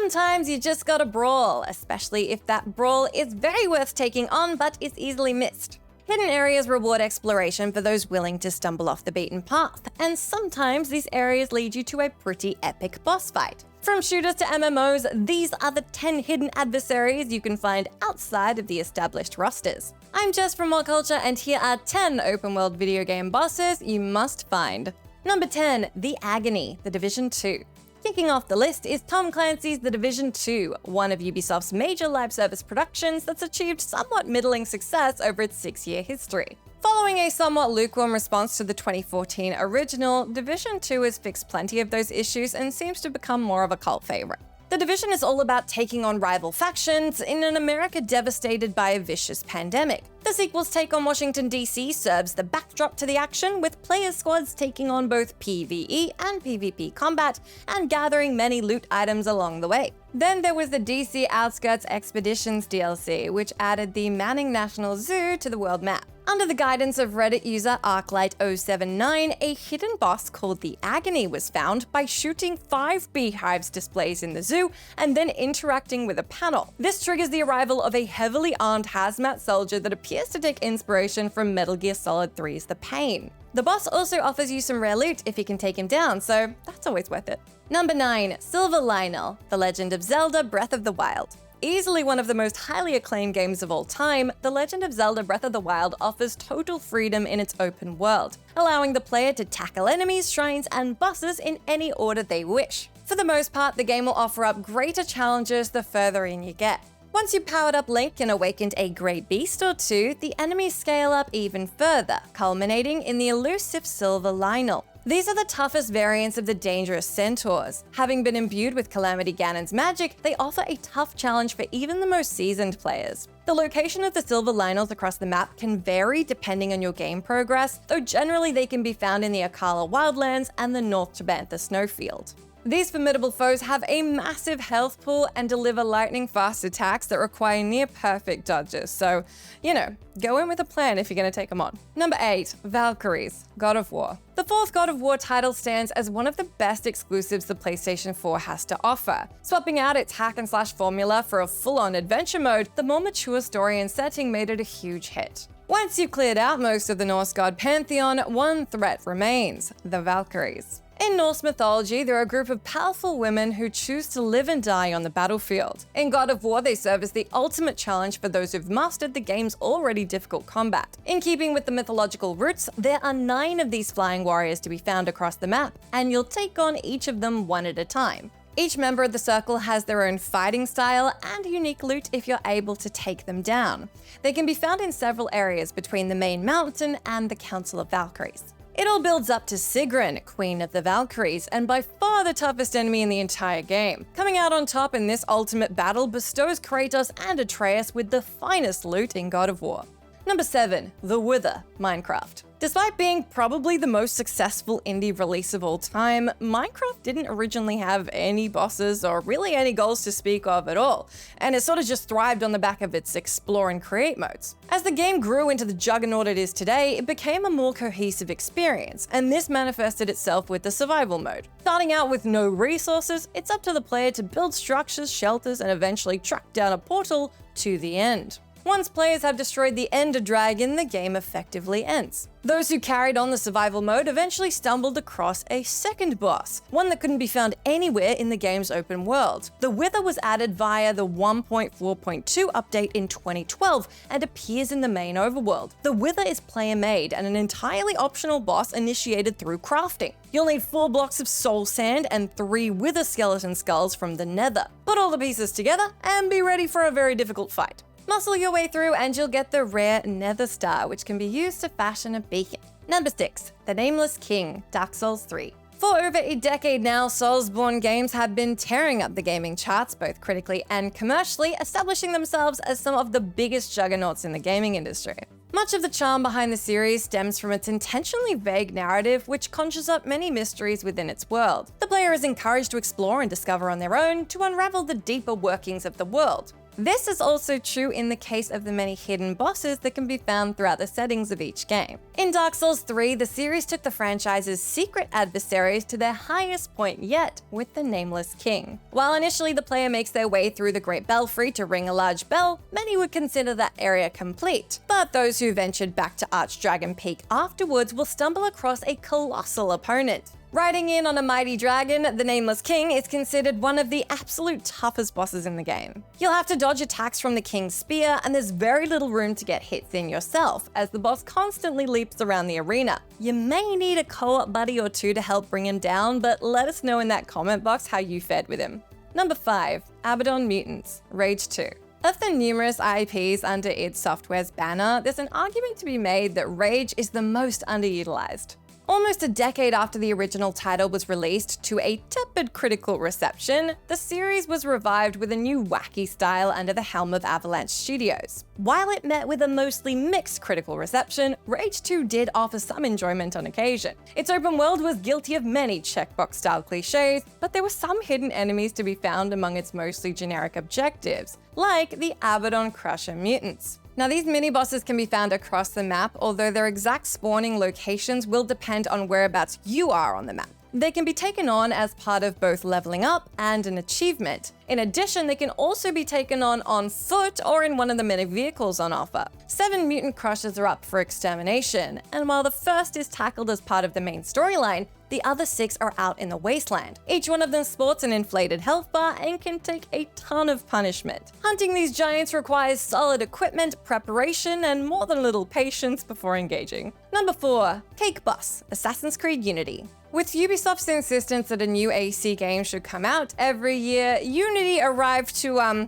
Sometimes you just gotta brawl, especially if that brawl is very worth taking on but is easily missed. Hidden areas reward exploration for those willing to stumble off the beaten path, and sometimes these areas lead you to a pretty epic boss fight. From shooters to MMOs, these are the 10 hidden adversaries you can find outside of the established rosters. I'm Jess from WhatCulture, and here are 10 open-world video game bosses you must find. Number 10, The Agony, The Division 2. Kicking off the list is Tom Clancy's The Division 2, one of Ubisoft's major live service productions that's achieved somewhat middling success over its 6-year history. Following a somewhat lukewarm response to the 2014 original, Division 2 has fixed plenty of those issues and seems to become more of a cult favorite. The Division is all about taking on rival factions in an America devastated by a vicious pandemic. The sequel's take on Washington, D.C. serves the backdrop to the action, with player squads taking on both PvE and PvP combat and gathering many loot items along the way. Then there was the DC Outskirts Expeditions DLC, which added the Manning National Zoo to the world map. Under the guidance of Reddit user Arclight079, a hidden boss called the Agony was found by shooting 5 beehives displays in the zoo and then interacting with a panel. This triggers the arrival of a heavily armed hazmat soldier that appears to take inspiration from Metal Gear Solid 3's The Pain. The boss also offers you some rare loot if you can take him down, so that's always worth it. Number 9, Silver Lynel, The Legend of Zelda Breath of the Wild. Easily one of the most highly acclaimed games of all time, The Legend of Zelda Breath of the Wild offers total freedom in its open world, allowing the player to tackle enemies, shrines, and bosses in any order they wish. For the most part, the game will offer up greater challenges the further in you get. Once you powered up Link and awakened a great beast or two, the enemies scale up even further, culminating in the elusive Silver Lynel. These are the toughest variants of the dangerous centaurs. Having been imbued with Calamity Ganon's magic, they offer a tough challenge for even the most seasoned players. The location of the Silver Lynels across the map can vary depending on your game progress, though generally they can be found in the Akala Wildlands and the North Tabantha Snowfield. These formidable foes have a massive health pool and deliver lightning-fast attacks that require near-perfect dodges, so, go in with a plan if you're going to take them on. Number 8, Valkyries, God of War. The 4th God of War title stands as one of the best exclusives the PlayStation 4 has to offer. Swapping out its hack-and-slash formula for a full-on adventure mode, the more mature story and setting made it a huge hit. Once you've cleared out most of the Norse god pantheon, one threat remains: the Valkyries. In Norse mythology, they're a group of powerful women who choose to live and die on the battlefield. In God of War, they serve as the ultimate challenge for those who've mastered the game's already difficult combat. In keeping with the mythological roots, there are 9 of these flying warriors to be found across the map, and you'll take on each of them one at a time. Each member of the circle has their own fighting style and unique loot if you're able to take them down. They can be found in several areas between the main mountain and the Council of Valkyries. It all builds up to Sigrun, Queen of the Valkyries, and by far the toughest enemy in the entire game. Coming out on top in this ultimate battle bestows Kratos and Atreus with the finest loot in God of War. Number 7, The Wither, Minecraft. Despite being probably the most successful indie release of all time, Minecraft didn't originally have any bosses or really any goals to speak of at all, and it sort of just thrived on the back of its explore and create modes. As the game grew into the juggernaut it is today, it became a more cohesive experience, and this manifested itself with the survival mode. Starting out with no resources, it's up to the player to build structures, shelters, and eventually track down a portal to the end. Once players have destroyed the Ender Dragon, the game effectively ends. Those who carried on the survival mode eventually stumbled across a second boss, one that couldn't be found anywhere in the game's open world. The Wither was added via the 1.4.2 update in 2012 and appears in the main overworld. The Wither is player-made and an entirely optional boss initiated through crafting. You'll need 4 blocks of soul sand and 3 Wither skeleton skulls from the Nether. Put all the pieces together and be ready for a very difficult fight. Muscle your way through and you'll get the rare Nether Star, which can be used to fashion a beacon. Number 6, The Nameless King, Dark Souls 3. For over a decade now, Soulsborne games have been tearing up the gaming charts, both critically and commercially, establishing themselves as some of the biggest juggernauts in the gaming industry. Much of the charm behind the series stems from its intentionally vague narrative, which conjures up many mysteries within its world. The player is encouraged to explore and discover on their own to unravel the deeper workings of the world. This is also true in the case of the many hidden bosses that can be found throughout the settings of each game. In Dark Souls 3, the series took the franchise's secret adversaries to their highest point yet, with the Nameless King. While initially the player makes their way through the Great Belfry to ring a large bell, many would consider that area complete. But those who ventured back to Archdragon Peak afterwards will stumble across a colossal opponent. Riding in on a mighty dragon, the Nameless King is considered one of the absolute toughest bosses in the game. You'll have to dodge attacks from the King's spear, and there's very little room to get hits in yourself, as the boss constantly leaps around the arena. You may need a co-op buddy or two to help bring him down, but let us know in that comment box how you fared with him. Number 5. Abadon Mutants, Rage 2. Of the numerous IPs under id Software's banner, there's an argument to be made that Rage is the most underutilized. Almost a decade after the original title was released to a tepid critical reception, the series was revived with a new wacky style under the helm of Avalanche Studios. While it met with a mostly mixed critical reception, Rage 2 did offer some enjoyment on occasion. Its open world was guilty of many checkbox-style cliches, but there were some hidden enemies to be found among its mostly generic objectives, like the Abadon Crusher Mutants. Now, these mini-bosses can be found across the map, although their exact spawning locations will depend on whereabouts you are on the map. They can be taken on as part of both leveling up and an achievement. In addition, they can also be taken on foot or in one of the many vehicles on offer. 7 mutant crushers are up for extermination, and while the first is tackled as part of the main storyline, the other 6 are out in the wasteland. Each one of them sports an inflated health bar and can take a ton of punishment. Hunting these giants requires solid equipment, preparation, and more than a little patience before engaging. Number 4. Cake Boss, Assassin's Creed Unity. With Ubisoft's insistence that a new AC game should come out every year, Unity arrived to,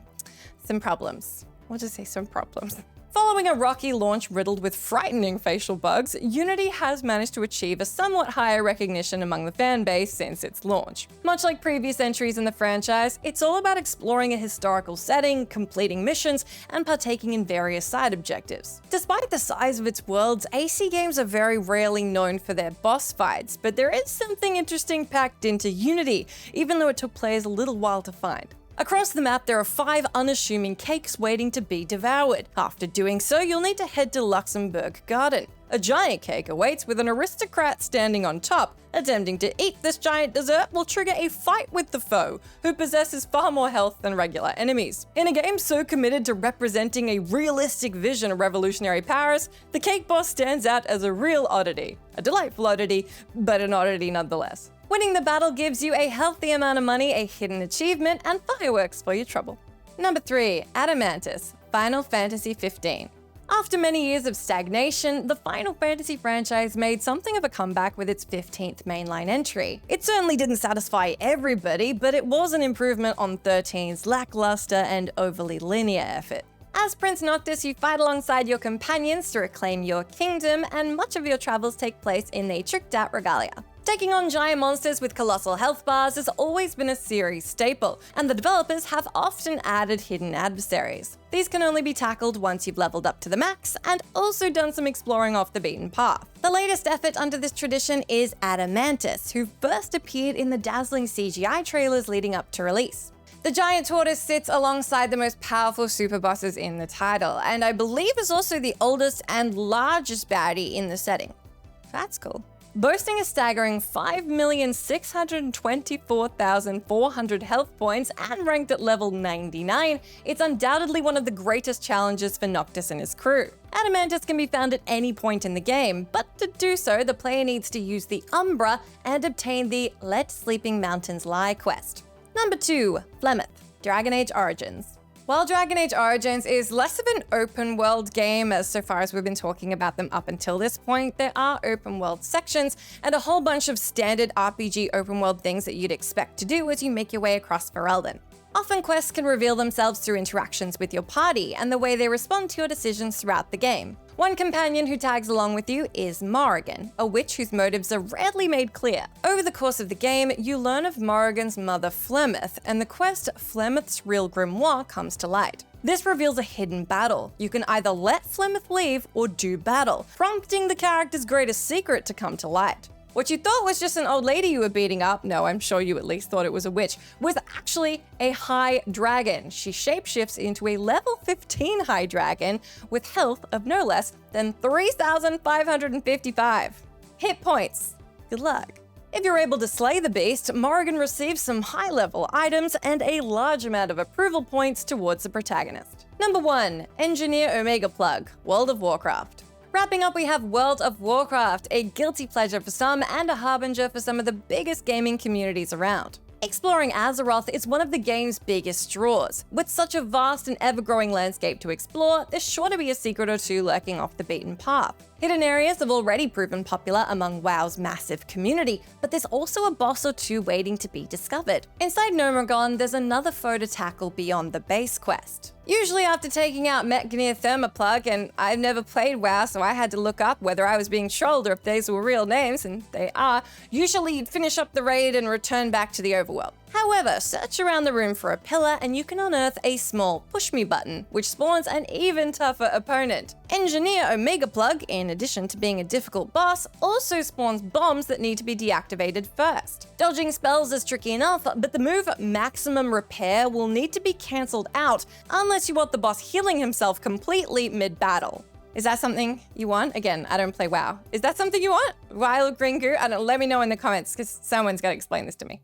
some problems. We'll just say some problems. Following a rocky launch riddled with frightening facial bugs, Unity has managed to achieve a somewhat higher recognition among the fan base since its launch. Much like previous entries in the franchise, it's all about exploring a historical setting, completing missions, and partaking in various side objectives. Despite the size of its worlds, AC games are very rarely known for their boss fights, but there is something interesting packed into Unity, even though it took players a little while to find. Across the map, there are 5 unassuming cakes waiting to be devoured. After doing so, you'll need to head to Luxembourg Garden. A giant cake awaits with an aristocrat standing on top. Attempting to eat this giant dessert will trigger a fight with the foe, who possesses far more health than regular enemies. In a game so committed to representing a realistic vision of revolutionary Paris, the cake boss stands out as a real oddity. A delightful oddity, but an oddity nonetheless. Winning the battle gives you a healthy amount of money, a hidden achievement, and fireworks for your trouble. Number 3. Adamantoise, Final Fantasy XV. After many years of stagnation, the Final Fantasy franchise made something of a comeback with its 15th mainline entry. It certainly didn't satisfy everybody, but it was an improvement on 13's lackluster and overly linear effort. As Prince Noctis, you fight alongside your companions to reclaim your kingdom, and much of your travels take place in the tricked-out regalia. Taking on giant monsters with colossal health bars has always been a series staple, and the developers have often added hidden adversaries. These can only be tackled once you've leveled up to the max, and also done some exploring off the beaten path. The latest effort under this tradition is Adamantoise, who first appeared in the dazzling CGI trailers leading up to release. The giant tortoise sits alongside the most powerful super bosses in the title, and I believe is also the oldest and largest baddie in the setting. That's cool. Boasting a staggering 5,624,400 health points and ranked at level 99, it's undoubtedly one of the greatest challenges for Noctis and his crew. Adamantoise can be found at any point in the game, but to do so, the player needs to use the Umbra and obtain the Let Sleeping Mountains Lie quest. Number 2. Flemeth, Dragon Age Origins. While Dragon Age Origins is less of an open world game, as so far as we've been talking about them up until this point, there are open world sections and a whole bunch of standard RPG open world things that you'd expect to do as you make your way across Ferelden. Often quests can reveal themselves through interactions with your party and the way they respond to your decisions throughout the game. One companion who tags along with you is Morrigan, a witch whose motives are rarely made clear. Over the course of the game, you learn of Morrigan's mother Flemeth, and the quest Flemeth's Real Grimoire comes to light. This reveals a hidden battle. You can either let Flemeth leave or do battle, prompting the character's greatest secret to come to light. What you thought was just an old lady you were beating up, no, I'm sure you at least thought it was a witch, was actually a high dragon. She shapeshifts into a level 15 high dragon with health of no less than 3,555 hit points. Good luck. If you're able to slay the beast, Morrigan receives some high-level items and a large amount of approval points towards the protagonist. Number 1. Engineer Omegaplugg, World of Warcraft. Wrapping up, we have World of Warcraft, a guilty pleasure for some and a harbinger for some of the biggest gaming communities around. Exploring Azeroth is one of the game's biggest draws. With such a vast and ever-growing landscape to explore, there's sure to be a secret or two lurking off the beaten path. Hidden areas have already proven popular among WoW's massive community, but there's also a boss or two waiting to be discovered. Inside Nomergon, there's another foe to tackle beyond the base quest. Usually after taking out Mechgnir Thermoplug, and I've never played WoW, so I had to look up whether I was being trolled or if these were real names, and they are, usually you'd finish up the raid and return back to the overworld. However, search around the room for a pillar and you can unearth a small push me button, which spawns an even tougher opponent. Engineer Omegaplugg, in addition to being a difficult boss, also spawns bombs that need to be deactivated first. Dodging spells is tricky enough, but the move Maximum Repair will need to be cancelled out unless you want the boss healing himself completely mid-battle. Is that something you want? Again, I don't play WoW. Is that something you want? Wild Green Goo? I don't. Let me know in the comments, because someone's got to explain this to me.